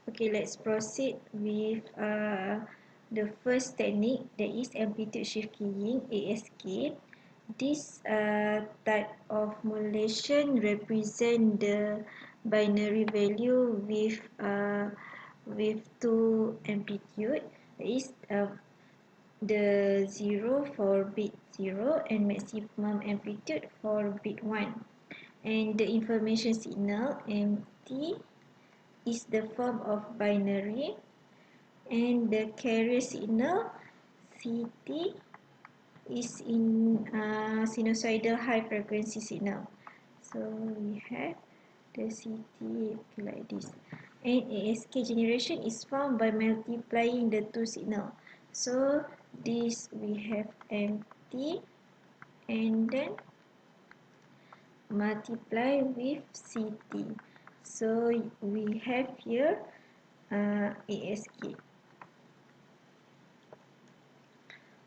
Okay, let's proceed with the first technique, that is amplitude shift keying, ASK. This type of modulation represent the binary value with two amplitude. That is the 0 for bit 0 and maximum amplitude for bit 1. And the information signal MT is the form of binary, and the carrier signal CT is in sinusoidal high frequency signal. So we have the CT like this. And ASK generation is found by multiplying the two signal. So this we have MT and then multiply with CT. So we have here ASK.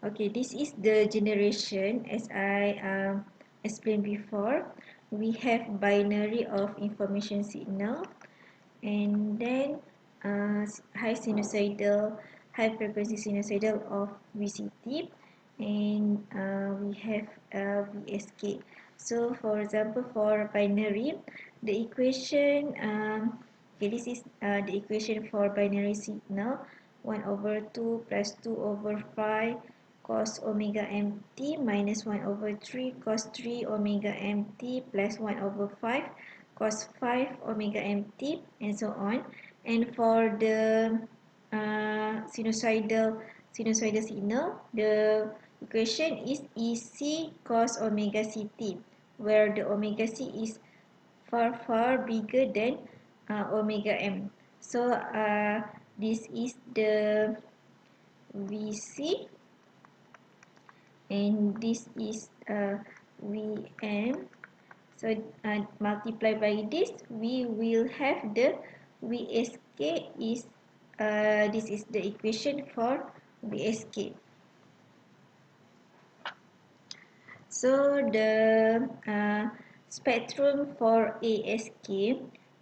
Okay, this is the generation as I explained before. We have binary of information signal, and then high frequency sinusoidal of VCT, and we have VSK. So for example, for binary, the equation okay, this is the equation for binary signal: 1 over 2 plus 2 over 5 cos omega mt minus 1 over 3 cos 3 omega mt plus 1 over 5 cos 5 omega mt, and so on. And for the sinusoidal signal, the equation is EC cos omega ct, where the omega c is far bigger than omega m. So this is the VC, and this is Vm. So multiply by this, we will have the VSK is this is the equation for VSK. So the spectrum for ASK,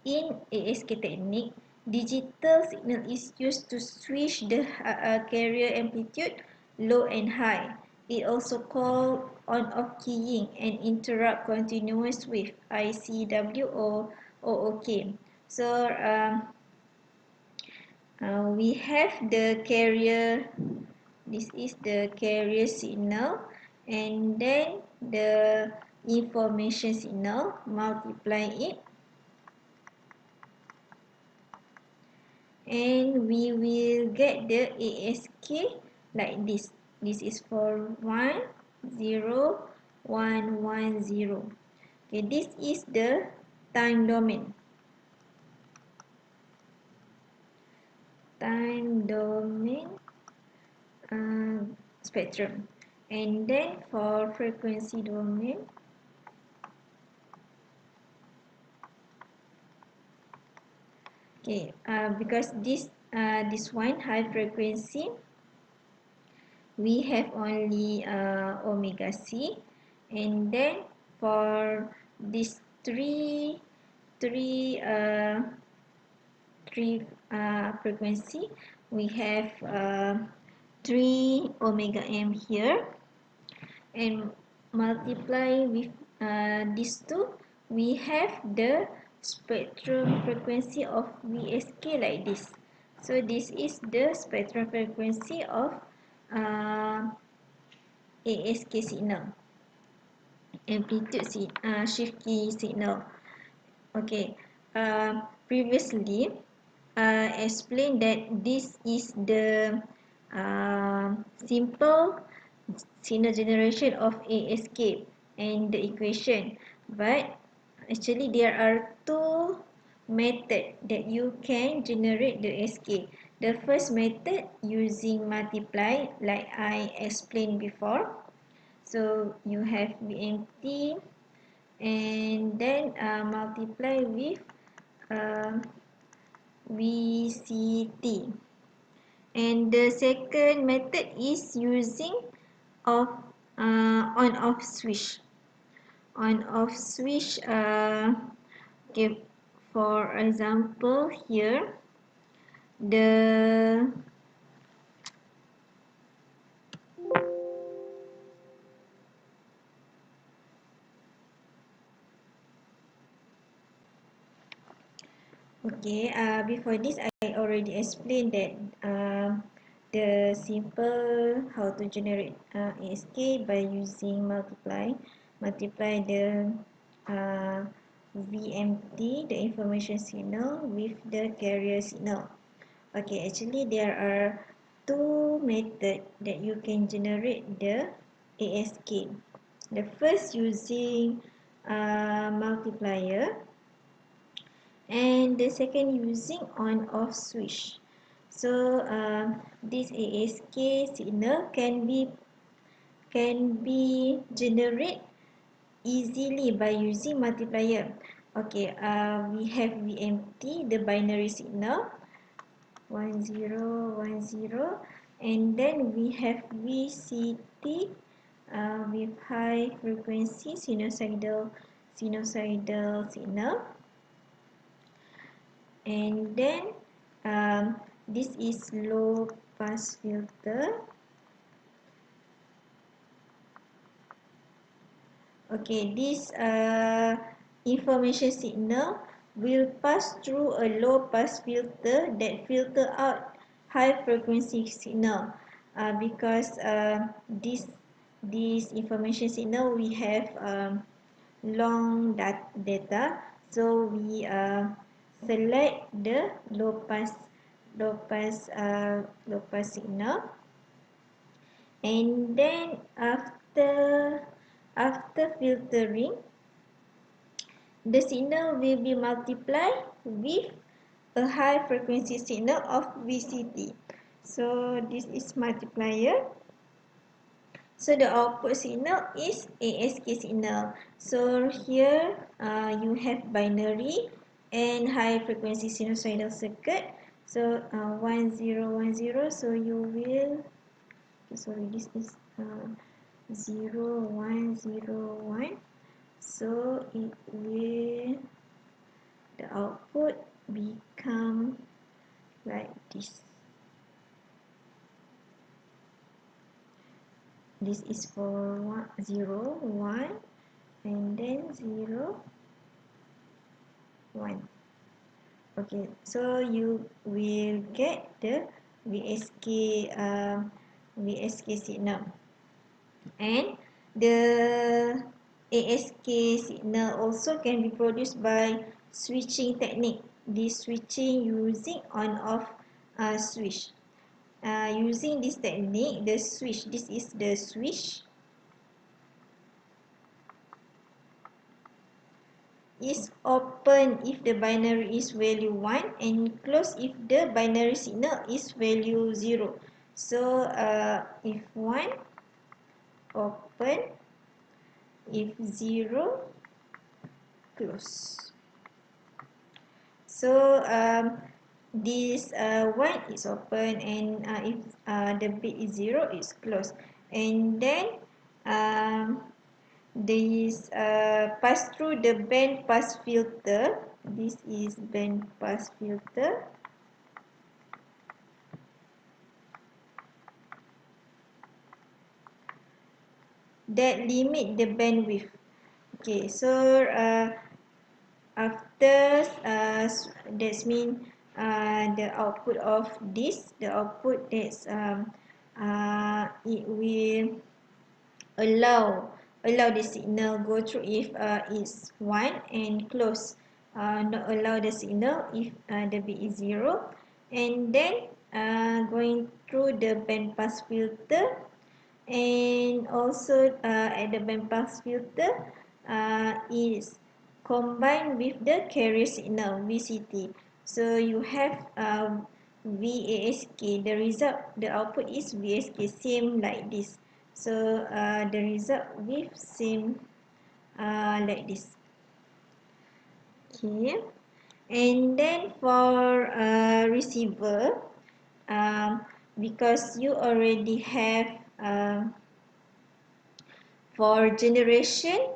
in ASK technique, digital signal is used to switch the carrier amplitude low and high. It also called on-off keying and interrupt continuous wave, ICW or OOK. So we have the carrier, this is the carrier signal, and then the information signal, multiply it, and we will get the ASK like this. This is for 1 0 1 1 0. Okay, this is the time domain. Spectrum. And then for frequency domain, okay, because this one high frequency, we have only omega c, and then for this three frequency, we have 3 omega m here, and multiply with these two, we have the spectrum frequency of VSK like this. So this is the spectrum frequency of ASK signal, amplitude shift key signal. Okay, previously explained that this is the simple signal generation of ASK and the equation, but actually there are two methods that you can generate the ASK. The first method using multiply, like I explained before. So you have BMT and then multiply with VCT. And the second method is using of on-off switch. On-off switch. Okay, for example here, the okay, before this I already explained that the simple how to generate ASK by using multiply the uh, VMT, the information signal, with the carrier signal. Okay, actually there are two methods that you can generate the ASK. The first using multiplier, and the second using on off switch. So this ASK signal can be generated easily by using multiplier. Okay, we have VMT, the binary signal 1010, and then we have VCT with high frequency sinusoidal signal, and then this is low pass filter. Okay, this information signal will pass through a low pass filter that filter out high frequency signal, because this information signal we have long data, so we select the low pass signal, and then after filtering, the signal will be multiplied with a high frequency signal of VCT. So this is multiplier. So the output signal is ASK signal. So here you have binary and high frequency sinusoidal circuit. So 1010. So you will, sorry, this is 0101. So it will, the output become like this. This is for 0, 1, and then 0, 1. Okay, so you will get the VSK signal, and the ASK signal also can be produced by switching technique. This switching using on-off switch. Using this technique, the switch, this is the switch, is open if the binary is value 1 and closed if the binary signal is value 0. So if 1, open; if 0, close. So this 1 is open, and if the bit is 0, it's closed. And then this pass through the band pass filter. This is band pass filter. That limit the bandwidth. Okay, so after that's mean the output of this, the output that's it will allow the signal go through if it's 1, and close, not allow the signal if the bit is 0, and then going through the band pass filter, and also at the band pass filter is combined with the carrier signal VCT. So you have VASK, the result, the output is VSK, same like this. So the result with same like this. Okay, and then for receiver, because you already have for generation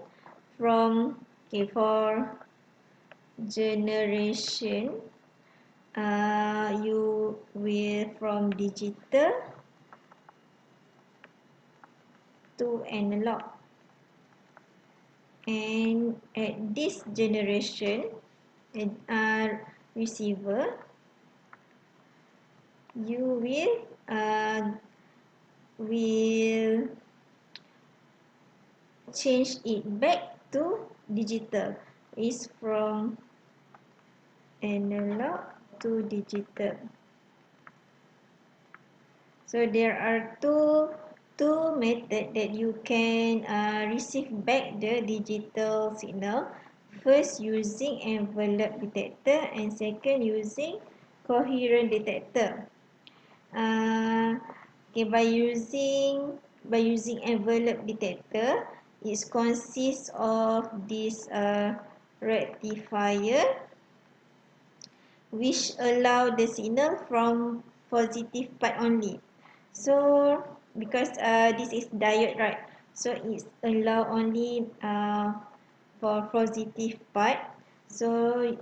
from, okay, for generation you will from digital to analog, and at this generation receiver, you will change it back to digital. Is from analog to digital. So there are two methods that you can receive back the digital signal. First, using envelope detector, and second, using coherent detector. Okay, by using envelope detector, it consists of this rectifier, which allow the signal from positive part only. So because this is diode, right? So it's allow only for positive part. So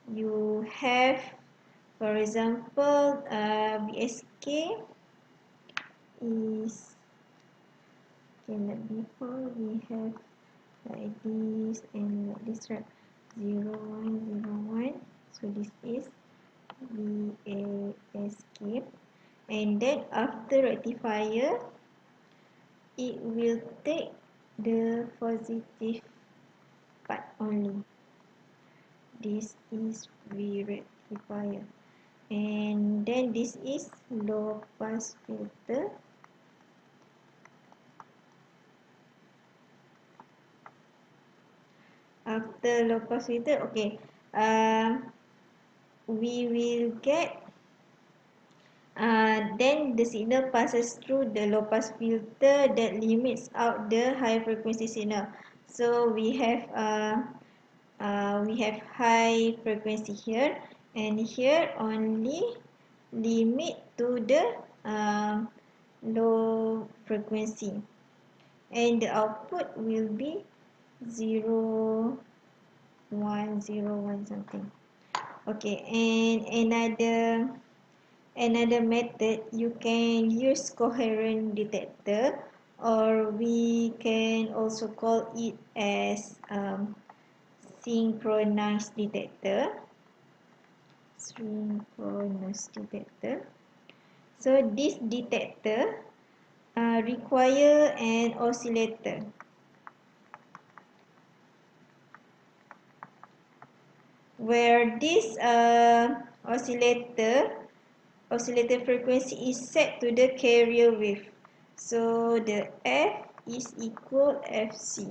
you have, for example, BSK is, okay, like before we have like this and like this, right? 0 1 0 1. So this is VASK, and then after rectifier, it will take the positive part only. This is V rectifier, and then this is low pass filter. After low pass filter, okay, we will get then the signal passes through the low pass filter that limits out the high frequency signal. So we have high frequency here, and here only limit to the low frequency, and the output will be 0 1 0 1 something. Okay, and another method, you can use coherent detector, or we can also call it as synchronous detector. Synchronous detector. So this detector require an oscillator, where this oscillator frequency is set to the carrier wave. So the F is equal FC,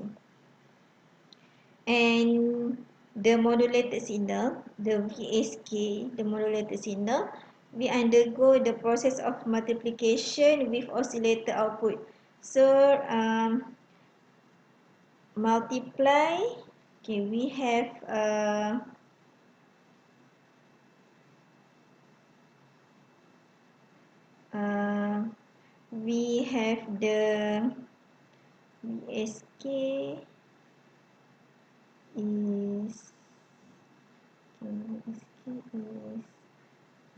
and the modulated signal, the VSK, the modulated signal, we undergo the process of multiplication with oscillator output. So multiply, okay, we have the VSK is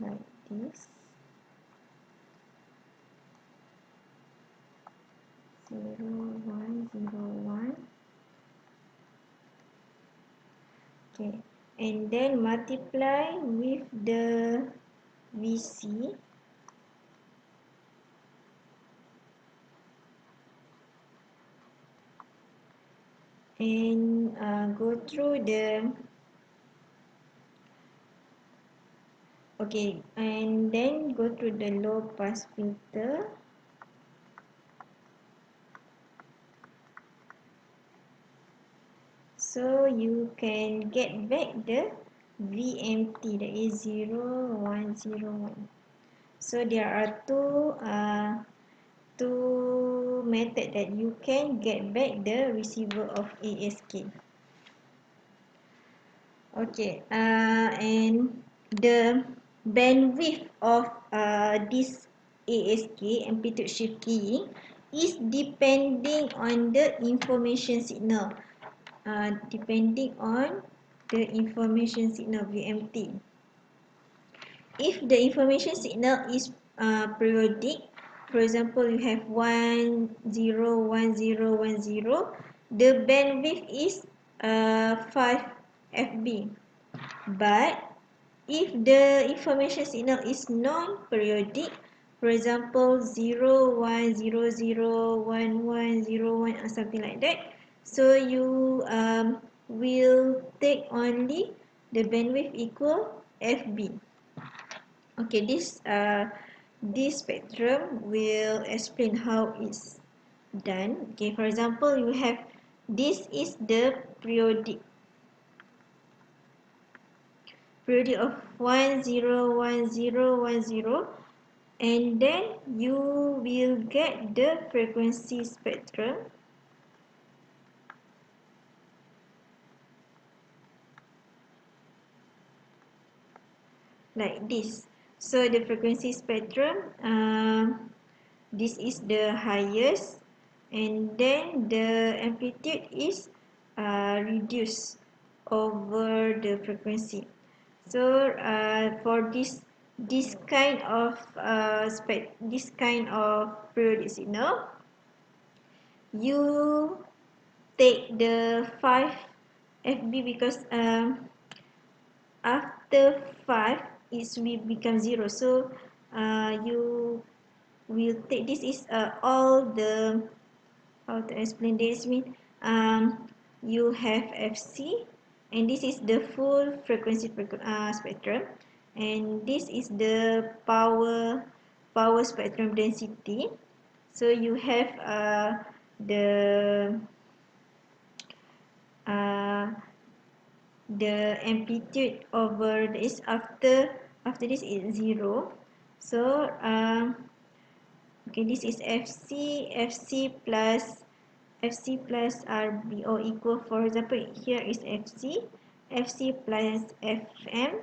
like this, 0 1 0 1. Okay, and then multiply with the VC, and go through the, okay, and then go through the low pass filter. So you can get back the VMT, that is 0 1 0 1. So there are two method that you can get back the receiver of ASK. Okay, and the bandwidth of this ASK, amplitude shift keying, is depending on the information signal. Depending on the information signal VMT. if the information signal is periodic, for example, you have 1 0 1 0 1 0, the bandwidth is 5 FB. But if the information signal is non-periodic, for example 0 1 0 0 1 1 0 1 or something like that, so you will take only the bandwidth equal FB. Okay, this spectrum will explain how it's done. Okay, for example, you have this is the periodic of 1 0 1 0 1 0, and then you will get the frequency spectrum like this. So the frequency spectrum, this is the highest, and then the amplitude is reduced over the frequency. So for this kind of periodic signal, you take the 5 FB because after 5 it will become 0, so you will take this is all the, how to explain this mean, you have FC, and this is the full frequency spectrum, and this is the power spectrum density. So you have the uh, the amplitude over this, after this is 0. So okay, this is FC plus RB, or equal, for example here is FC plus FM,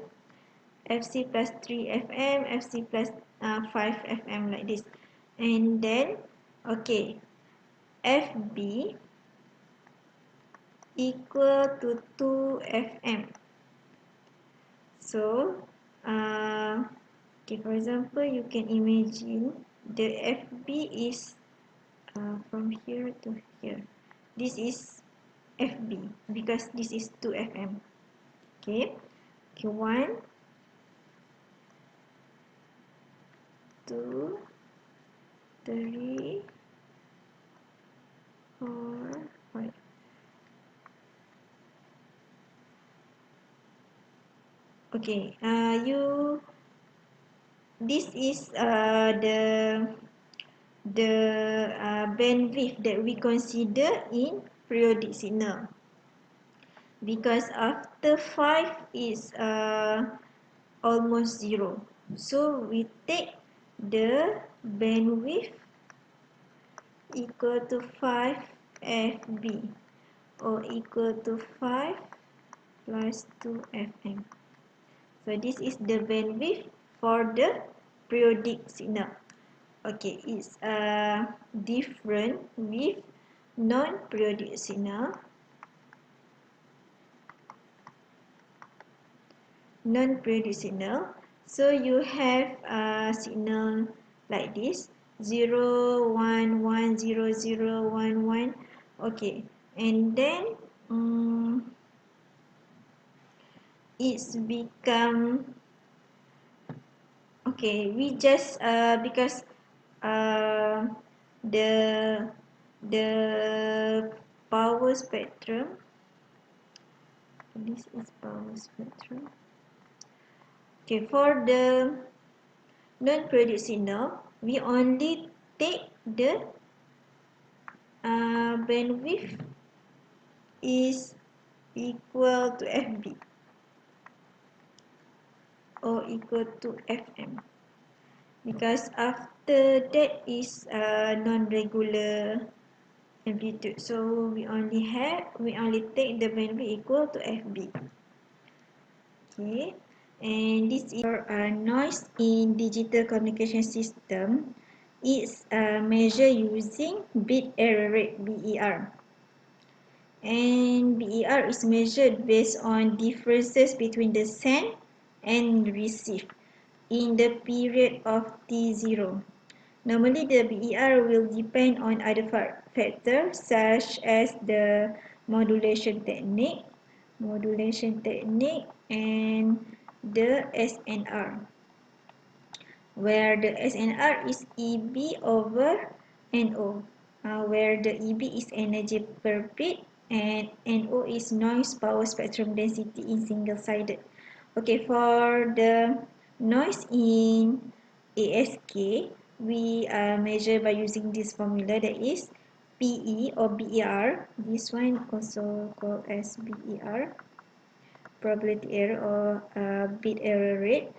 FC plus 3 FM, FC plus 5 FM, like this. And then okay, FB equal to 2 FM. So okay, for example, you can imagine the FB is from here to here. This is FB because this is 2 FM. Okay, 1 2 3 4 5. Okay, this is the bandwidth that we consider in periodic signal, because after 5 is almost 0, so we take the bandwidth equal to 5 FB, or equal to 5 plus 2 FM. So this is the bandwidth for the periodic signal. Okay, it's different with non-periodic signal. Non-periodic signal, so you have a signal like this, 0 1 1 0 0 1 1. Okay, and then it's become, okay, we just because the power spectrum, this is power spectrum. Okay, for the non-periodic signal, we only take the bandwidth is equal to FB, or equal to FM, because after that is non-regular amplitude, so we only take the bandwidth equal to FB. Okay, and this is for noise in digital communication system. It's measured using bit error rate, BER. And BER is measured based on differences between the send and receive. in the period of T0. Normally, the BER will depend on other factors such as the modulation technique, and the SNR, where the SNR is EB over NO, where the EB is energy per bit and NO is noise power spectrum density in single-sided. Okay, for the noise in ASK, we measure by using this formula, that is PE or BER. This one also called as BER, probability error or bit error rate,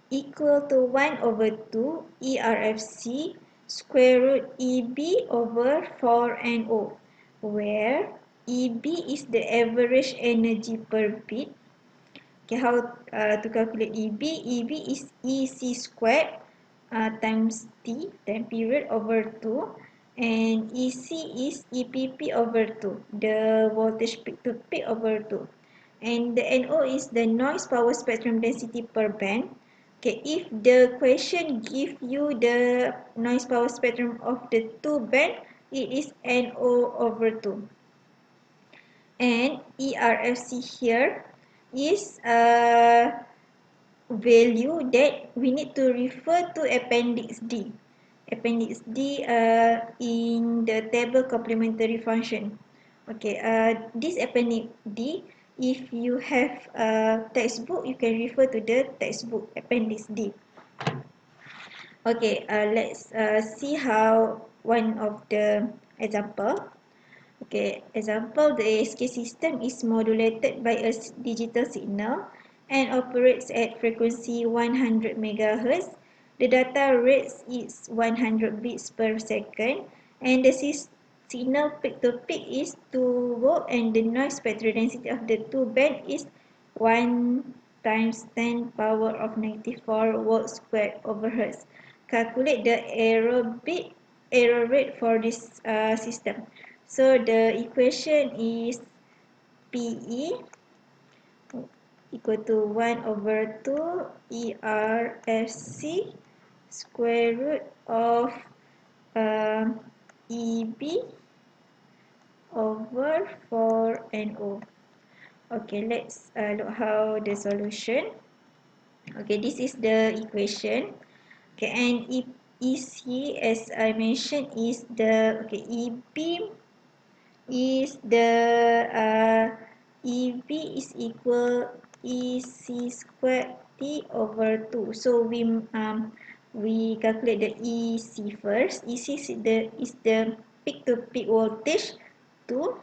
equal to 1 over 2 ERFC square root EB over 4NO, where EB is the average energy per bit. Okay, how to calculate EB? EB is EC squared times T, time period, over 2, and EC is EPP over 2, the voltage peak to peak over 2, and the NO is the noise power spectrum density per band. Okay, if the question give you the noise power spectrum of the two band, it is NO over 2. And ERFC here is a value that we need to refer to Appendix D. Appendix D in the table complementary function. Okay, this Appendix D, if you have a textbook, you can refer to the textbook Appendix D. Okay, let's see how one of the example. Okay, example, the ASK system is modulated by a digital signal and operates at frequency 100 MHz. The data rate is 100 bits per second, and the signal peak to peak is 2 volt, and the noise spectral density of the two band is 1 times 10 power of -4 volt squared over hertz. Calculate the error rate for this system. So the equation is PE equal to 1 over 2 ERFC square root of EB over 4NO. Okay, let's look how the solution. Okay, this is the equation. Okay, and EC, as I mentioned, is the EB is the EB is equal EC squared T over 2. So we calculate the EC first. EC is the peak to peak voltage 2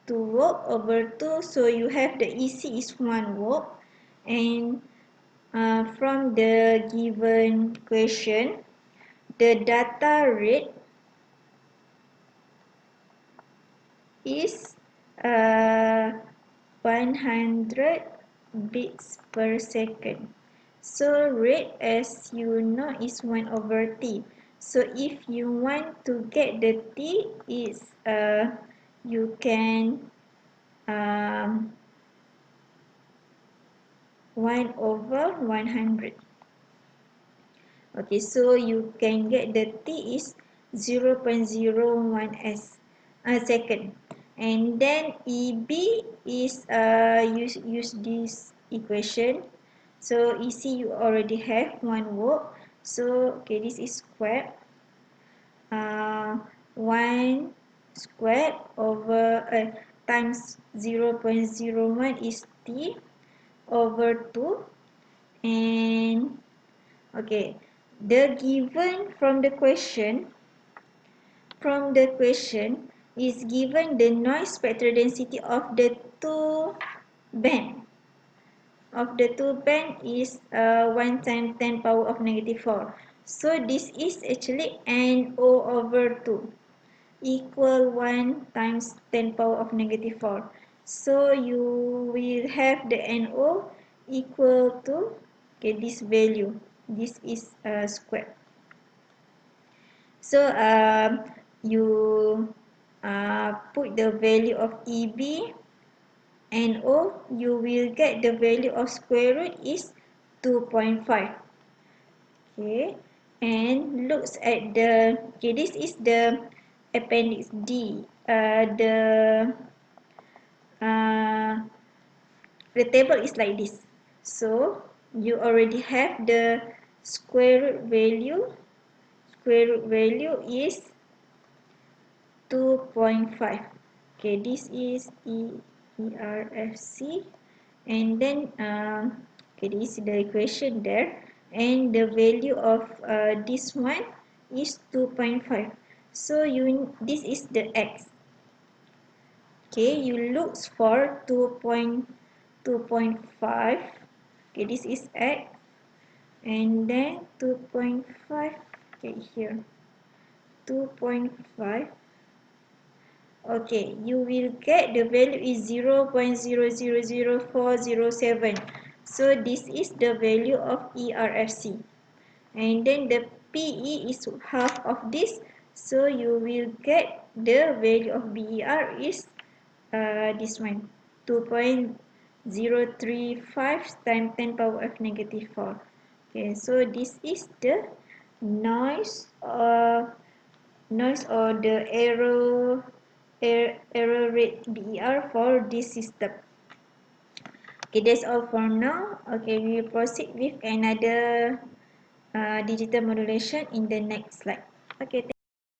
volt over 2. So you have the EC is 1 volt, and from the given question, the data rate is 100 bits per second. So rate, as you know, is 1 over t. So if you want to get the t, is you can 1 over 100. Okay, so you can get the t is 0.01 second. And then EB is use this equation. So EC you already have 1 volt. So okay, this is squared. 1 squared over times 0.01 is t over 2, and okay, the given from the question is given the noise spectral density of the two band is 1 times 10 power of -4. So this is actually NO over 2 equal 1 times 10 power of -4. So you will have the NO equal to this value. This is squared. So you put the value of EB and O, you will get the value of square root is 2.5. Okay, and looks at the, okay, this is the appendix D. Uh, the table is like this. So you already have the square root value. Square root value is 2.5. Okay, this is ERFC, and then okay, this is the equation there, and the value of this one is 2.5. So this is the x. Okay, you look for 2.5. Okay, this is x, and then 2.5. Okay, here 2.5. Okay, you will get the value is 0.000407. So this is the value of ERFC. And then the PE is half of this. So you will get the value of BER is this one, 2.035 times 10 power of negative 4. Okay, so this is the noise or the error rate BER for this system. Okay, that's all for now. Okay, we will proceed with another digital modulation in the next slide. Okay.